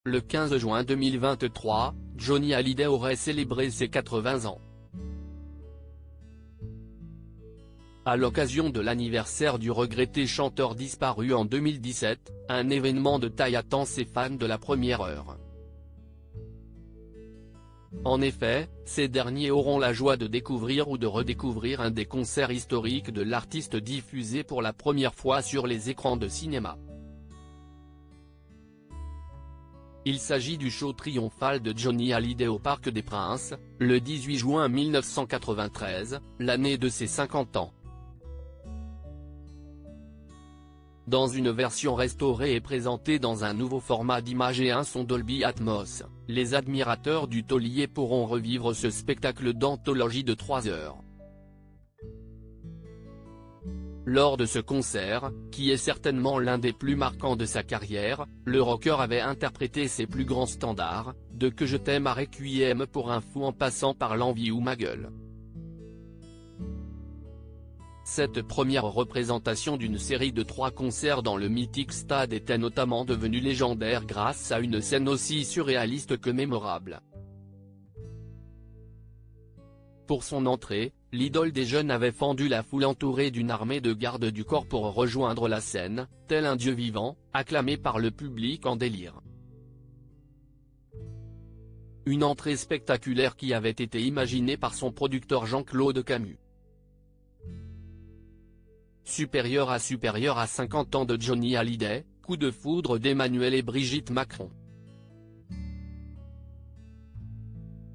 le 15 juin 2023, Johnny Hallyday aurait célébré ses 80 ans. À l'occasion de l'anniversaire du regretté chanteur disparu en 2017, un événement de taille attend ses fans de la première heure. En effet, ces derniers auront la joie de découvrir ou de redécouvrir un des concerts historiques de l'artiste diffusé pour la première fois sur les écrans de cinéma. Il s'agit du show triomphal de Johnny Hallyday au Parc des Princes, le 18 juin 1993, l'année de ses 50 ans. Dans une version restaurée et présentée dans un nouveau format d'image et un son Dolby Atmos, les admirateurs du taulier pourront revivre ce spectacle d'anthologie de 3 heures. Lors de ce concert, qui est certainement l'un des plus marquants de sa carrière, le rocker avait interprété ses plus grands standards, de Que je t'aime à Requiem pour un fou en passant par L'envie ou Ma gueule. Cette première représentation d'une série de 3 concerts dans le mythique stade était notamment devenue légendaire grâce à une scène aussi surréaliste que mémorable. Pour son entrée, l'idole des jeunes avait fendu la foule entourée d'une armée de gardes du corps pour rejoindre la scène, tel un dieu vivant, acclamé par le public en délire. Une entrée spectaculaire qui avait été imaginée par son producteur Jean-Claude Camus. Supérieur à 50 ans de Johnny Hallyday, coup de foudre d'Emmanuel et Brigitte Macron.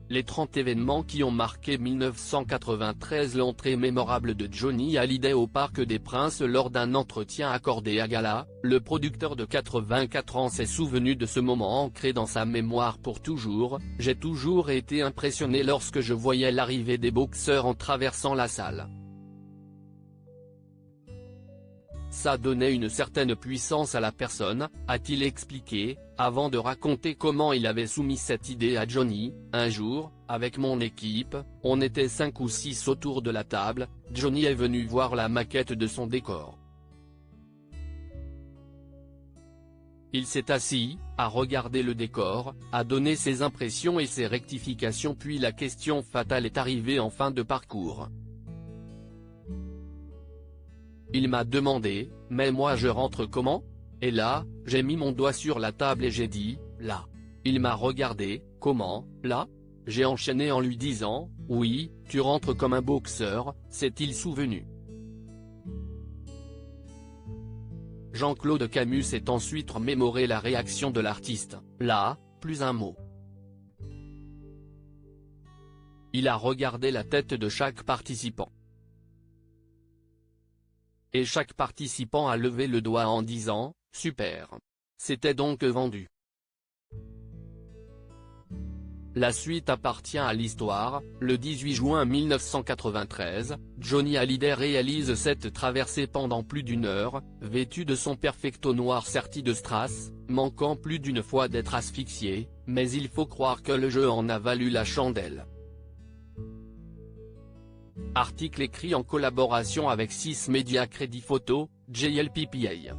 Les 30 événements qui ont marqué 1993. L'entrée mémorable de Johnny Hallyday au Parc des Princes lors d'un entretien accordé à Gala, le producteur de 84 ans s'est souvenu de ce moment ancré dans sa mémoire pour toujours. « J'ai toujours été impressionné lorsque je voyais l'arrivée des boxeurs en traversant la salle. Ça donnait une certaine puissance à la personne », a-t-il expliqué, avant de raconter comment il avait soumis cette idée à Johnny. « Un jour, avec mon équipe, on était 5 ou 6 autour de la table, Johnny est venu voir la maquette de son décor. Il s'est assis, a regardé le décor, a donné ses impressions et ses rectifications, puis la question fatale est arrivée en fin de parcours. Il m'a demandé, mais moi je rentre comment ? Et là, j'ai mis mon doigt sur la table et j'ai dit, là. Il m'a regardé, comment, là ? J'ai enchaîné en lui disant, oui, tu rentres comme un boxeur, s'est-il souvenu. Jean-Claude Camus s'est ensuite remémoré la réaction de l'artiste, là, plus un mot. Il a regardé la tête de chaque participant. Et chaque participant a levé le doigt en disant, super. C'était donc vendu. La suite appartient à l'histoire. Le 18 juin 1993, Johnny Hallyday réalise cette traversée pendant plus d'1 heure, vêtu de son perfecto noir serti de strass, manquant plus d'une fois d'être asphyxié, mais il faut croire que le jeu en a valu la chandelle. Article écrit en collaboration avec 6 médias Crédit Photo, JLPPA.